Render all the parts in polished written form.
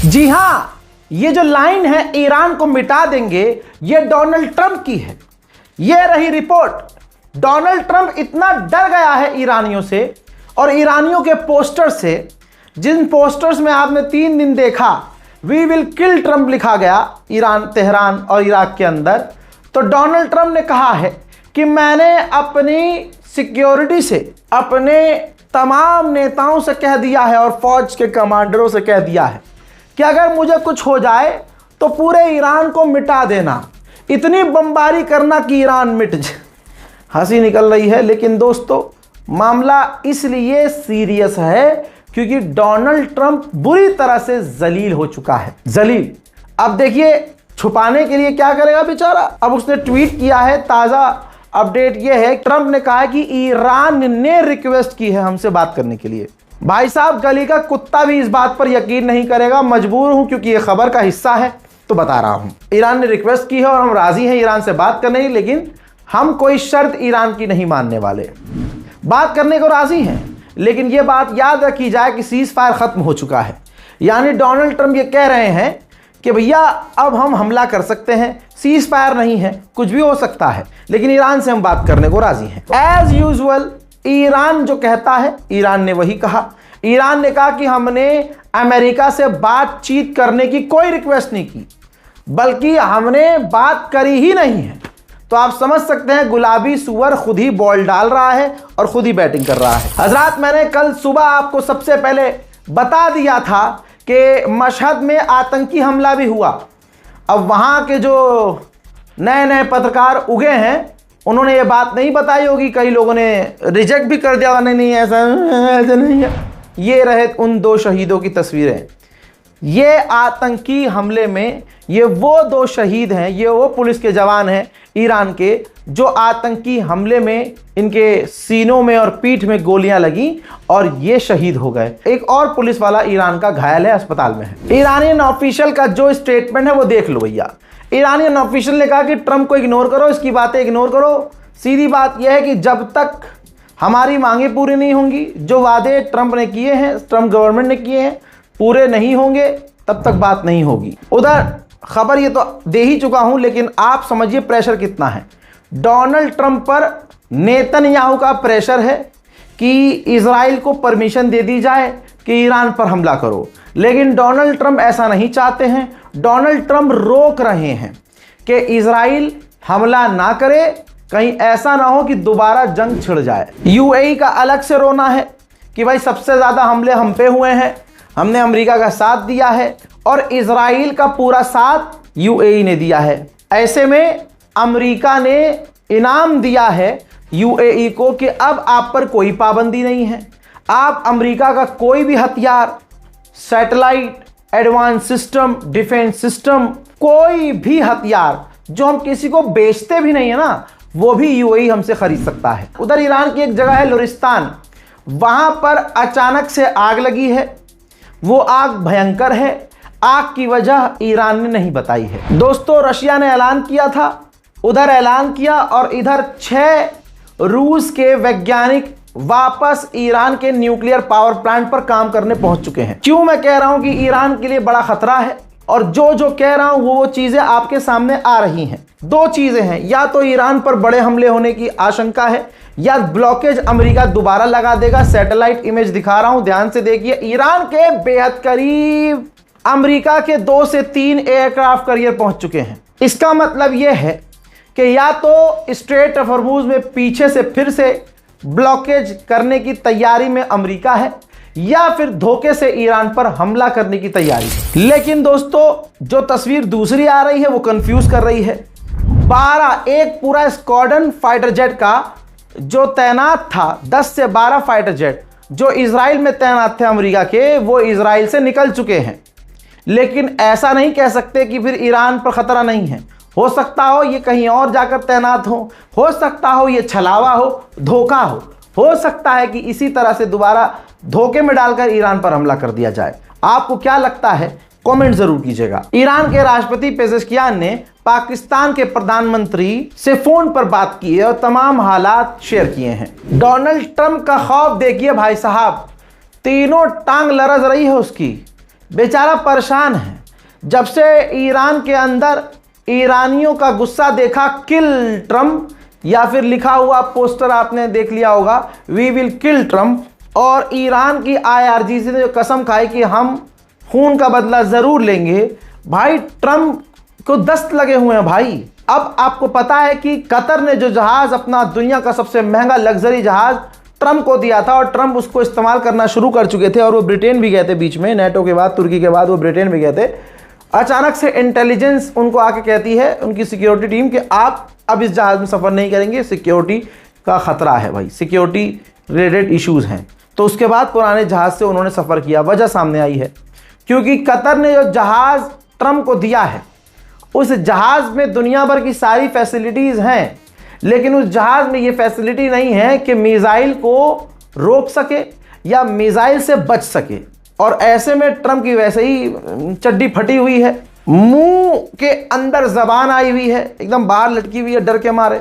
जी हां, ये जो लाइन है ईरान को मिटा देंगे, ये डोनाल्ड ट्रंप की है। ये रही रिपोर्ट। डोनाल्ड ट्रंप इतना डर गया है ईरानियों से और ईरानियों के पोस्टर से, जिन पोस्टर्स में आपने 3 दिन देखा वी विल किल ट्रंप लिखा गया ईरान, तेहरान और इराक के अंदर। तो डोनाल्ड ट्रंप ने कहा है कि मैंने अपनी सिक्योरिटी से, अपने तमाम नेताओं से कह दिया है और फौज के कमांडरों से कह दिया है कि अगर मुझे कुछ हो जाए तो पूरे ईरान को मिटा देना, इतनी बमबारी करना कि ईरान मिट जाए। हंसी निकल रही है, लेकिन दोस्तों मामला इसलिए सीरियस है क्योंकि डोनाल्ड ट्रंप बुरी तरह से जलील हो चुका है। जलील। अब देखिए छुपाने के लिए क्या करेगा बेचारा। अब उसने ट्वीट किया है, ताजा अपडेट यह है, ट्रंप ने कहा है कि ईरान ने रिक्वेस्ट की है हमसे बात करने के लिए। भाई साहब, गली का कुत्ता भी इस बात पर यकीन नहीं करेगा, मजबूर हूं क्योंकि यह खबर का हिस्सा है तो बता रहा हूं। ईरान ने रिक्वेस्ट की है और हम राजी हैं ईरान से बात करने की, लेकिन हम कोई शर्त ईरान की नहीं मानने वाले। बात करने को राजी हैं, लेकिन यह बात याद रखी जाए कि सीज फायर खत्म हो चुका है। यानी डोनाल्ड ट्रंप ये कह रहे हैं कि भैया अब हम हमला कर सकते हैं, सीज फायर नहीं है, कुछ भी हो सकता है, लेकिन ईरान से हम बात करने को राजी हैं। एज यूजुअल ईरान जो कहता है, ईरान ने वही कहा। ईरान ने कहा कि हमने अमेरिका से बातचीत करने की कोई रिक्वेस्ट नहीं की, बल्कि हमने बात करी ही नहीं है। तो आप समझ सकते हैं गुलाबी सुअर खुद ही बॉल डाल रहा है और खुद ही बैटिंग कर रहा है। हजरात, मैंने कल सुबह आपको सबसे पहले बता दिया था कि मशहद में आतंकी हमला भी हुआ। अब वहां के जो नए नए पत्रकार उगे हैं उन्होंने ये बात नहीं बताई होगी, कई लोगों ने रिजेक्ट भी कर दिया होगा, नहीं ऐसा नहीं है। ये रहे उन 2 शहीदों की तस्वीरें। ये आतंकी हमले में ये वो 2 शहीद हैं, ये वो पुलिस के जवान हैं ईरान के, जो आतंकी हमले में इनके सीनों में और पीठ में गोलियां लगी और ये शहीद हो गए। एक और पुलिस वाला ईरान का घायल है, अस्पताल में है। ईरानियन ऑफिशियल का जो स्टेटमेंट है वो देख लो भैया। ईरानियन ऑफिशियल ने कहा कि ट्रंप को इग्नोर करो, इसकी बातें इग्नोर करो। सीधी बात यह है कि जब तक हमारी मांगें पूरी नहीं होंगी, जो वादे ट्रंप ने किए हैं, ट्रंप गवर्नमेंट ने किए हैं, पूरे नहीं होंगे, तब तक बात नहीं होगी। उधर खबर ये तो दे ही चुका हूं, लेकिन आप समझिए प्रेशर कितना है। डोनाल्ड ट्रंप पर नेतन्याहू का प्रेशर है कि इजराइल को परमिशन दे दी जाए कि ईरान पर हमला करो, लेकिन डोनाल्ड ट्रंप ऐसा नहीं चाहते हैं। डोनाल्ड ट्रंप रोक रहे हैं कि इजराइल हमला ना करे, कहीं ऐसा ना हो कि दोबारा जंग छिड़ जाए। यूएई का अलग से रोना है कि भाई सबसे ज्यादा हमले हम पे हुए हैं, हमने अमेरिका का साथ दिया है और इजराइल का पूरा साथ यूएई ने दिया है। ऐसे में अमेरिका ने इनाम दिया है यूएई को कि अब आप पर कोई पाबंदी नहीं है, आप अमेरिका का कोई भी हथियार, satellite, advance system, defence system, कोई भी हथियार जो हम किसी को बेचते भी नहीं है ना, वो भी यूएई हमसे खरीद सकता है। उधर ईरान की एक जगह है लुरिस्तान, वहां पर अचानक से आग लगी है। वो आग भयंकर है, आग की वजह ईरान ने नहीं बताई है। दोस्तों, रशिया ने ऐलान किया था, उधर ऐलान किया और इधर 6 रूस के वैज्ञानिक वापस ईरान के न्यूक्लियर पावर प्लांट पर काम करने पहुंच चुके हैं। क्यों मैं कह रहा हूं कि ईरान के लिए बड़ा खतरा है, और जो कह रहा हूं वो चीजें आपके सामने आ रही हैं। 2 चीजें हैं, या तो ईरान पर बड़े हमले होने की आशंका है, या ब्लॉकेज अमेरिका दोबारा लगा देगा। सैटेलाइट इमेज दिखा रहा हूं, ध्यान से देखिए। ईरान के बेहद करीब अमेरिका के 2 से 3 एयरक्राफ्ट कैरियर पहुंच चुके हैं। इसका मतलब यह है कि या तो स्ट्रेट ऑफ हॉर्मुज में पीछे से फिर से ब्लॉकेज करने की तैयारी में अमेरिका है, या फिर धोखे से ईरान पर हमला करने की तैयारी है। लेकिन दोस्तों, जो तस्वीर दूसरी आ रही है वो कंफ्यूज कर रही है। 12 एक पूरा स्क्वाड्रन फाइटर जेट का जो तैनात था, 10 से 12 फाइटर जेट जो इजराइल में तैनात थे अमेरिका के, वो इजराइल से निकल चुके हैं। लेकिन ऐसा नहीं कह सकते कि फिर ईरान पर खतरा नहीं है। हो सकता हो ये कहीं और जाकर तैनात हो सकता हो ये छलावा हो, धोखा हो सकता है कि इसी तरह से दोबारा धोखे में डालकर ईरान पर हमला कर दिया जाए। आपको क्या लगता है, कमेंट जरूर कीजिएगा। ईरान के राष्ट्रपति पेजेश्कियान ने पाकिस्तान के प्रधानमंत्री से फोन पर बात की है और तमाम हालात शेयर किए हैं। डोनाल्ड ट्रंप का खौफ देखिए भाई साहब, तीनों टांग लरज रही है उसकी। बेचारा परेशान है। जब से ईरान के अंदर ईरानियों का गुस्सा देखा, किल ट्रम्प, या फिर लिखा हुआ पोस्टर आपने देख लिया होगा, वी विल किल ट्रम्प, और ईरान की IRGC ने जो कसम खाई कि हम खून का बदला जरूर लेंगे, भाई ट्रम्प को दस्त लगे हुए हैं भाई। अब आपको पता है कि कतर ने जो जहाज, अपना दुनिया का सबसे महंगा लग्जरी जहाज ट्रम्प को दिया था, और ट्रम्प उसको इस्तेमाल करना शुरू कर चुके थे, और वो ब्रिटेन भी गए थे बीच में, नेटो के बाद, तुर्की के बाद वो ब्रिटेन भी गए थे। अचानक से इंटेलिजेंस उनको आके कहती है, उनकी सिक्योरिटी टीम, कि आप अब इस जहाज में सफ़र नहीं करेंगे, सिक्योरिटी का खतरा है भाई, सिक्योरिटी रिलेटेड इश्यूज हैं। तो उसके बाद पुराने जहाज से उन्होंने सफ़र किया। वजह सामने आई है, क्योंकि कतर ने जो जहाज ट्रम्प को दिया है, उस जहाज में दुनिया भर की सारी फैसिलिटीज़ हैं, लेकिन उस जहाज में ये फैसिलिटी नहीं है कि मिसाइल को रोक सके या मिसाइल से बच सके। और ऐसे में ट्रम्प की वैसे ही चड्डी फटी हुई है, मुंह के अंदर जबान आई हुई है, एकदम बाहर लटकी हुई है डर के मारे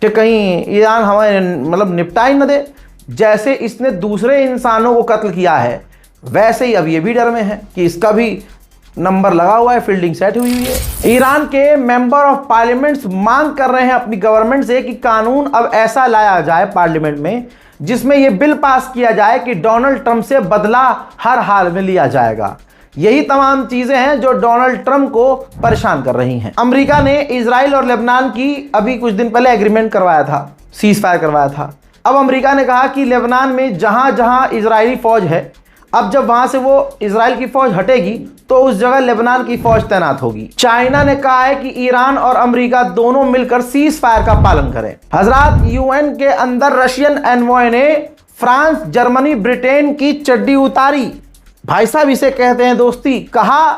कि कहीं ईरान हमें निपटा ही न दे। जैसे इसने दूसरे इंसानों को कत्ल किया है, वैसे ही अब ये भी डर में है कि इसका भी नंबर लगा हुआ है, फील्डिंग सेट हुई है। ईरान के मेंबर ऑफ पार्लियामेंट्स मांग कर रहे हैं अपनी गवर्नमेंट से कि कानून अब ऐसा लाया जाए पार्लियामेंट में, जिसमें यह बिल पास किया जाए कि डोनाल्ड ट्रंप से बदला हर हाल में लिया जाएगा। यही तमाम चीजें हैं जो डोनाल्ड ट्रंप को परेशान कर रही हैं। अमेरिका ने इजराइल और लेबनान की अभी कुछ दिन पहले एग्रीमेंट करवाया था, सीज फायर करवाया था। अब अमेरिका ने कहा कि लेबनान में जहां जहां इजरायली फौज है, अब जब वहां से वो इजराइल की फौज हटेगी तो उस जगह लेबनान की फौज तैनात होगी। चाइना ने कहा है कि ईरान और अमेरिका दोनों मिलकर सीज फायर का पालन करें। हजरात, यूएन के अंदर रशियन एनवॉय ने फ्रांस, जर्मनी, ब्रिटेन की चड्डी उतारी। भाई साहब, इसे कहते हैं दोस्ती। कहा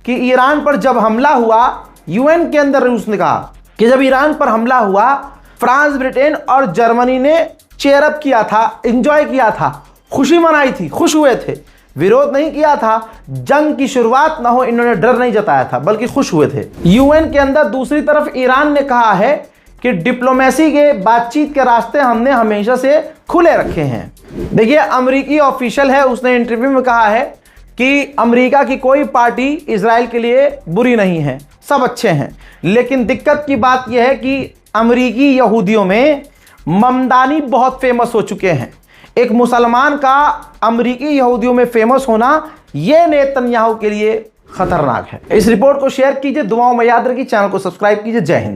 कि ईरान पर जब हमला हुआ, यूएन के अंदर रूस ने कहा कि जब ईरान पर हमला हुआ, फ्रांस, ब्रिटेन और जर्मनी ने चेयरअप किया था, एंजॉय किया था, खुशी मनाई थी, खुश हुए थे, विरोध नहीं किया था। जंग की शुरुआत ना हो, इन्होंने डर नहीं जताया था, बल्कि खुश हुए थे। यूएन के अंदर दूसरी तरफ ईरान ने कहा है कि डिप्लोमेसी के, बातचीत के रास्ते हमने हमेशा से खुले रखे हैं। देखिए, अमेरिकी ऑफिशियल है, उसने इंटरव्यू में कहा है कि अमेरिका की कोई पार्टी इजराइल के लिए बुरी नहीं है, सब अच्छे हैं। लेकिन दिक्कत की बात यह है कि अमेरिकी यहूदियों में ममदानी बहुत फेमस हो चुके हैं। एक मुसलमान का अमेरिकी यहूदियों में फेमस होना, यह नेतन्याहू के लिए खतरनाक है। इस रिपोर्ट को शेयर कीजिए, दुआओं में याद रखिए, चैनल को सब्सक्राइब कीजिए। जय हिंद।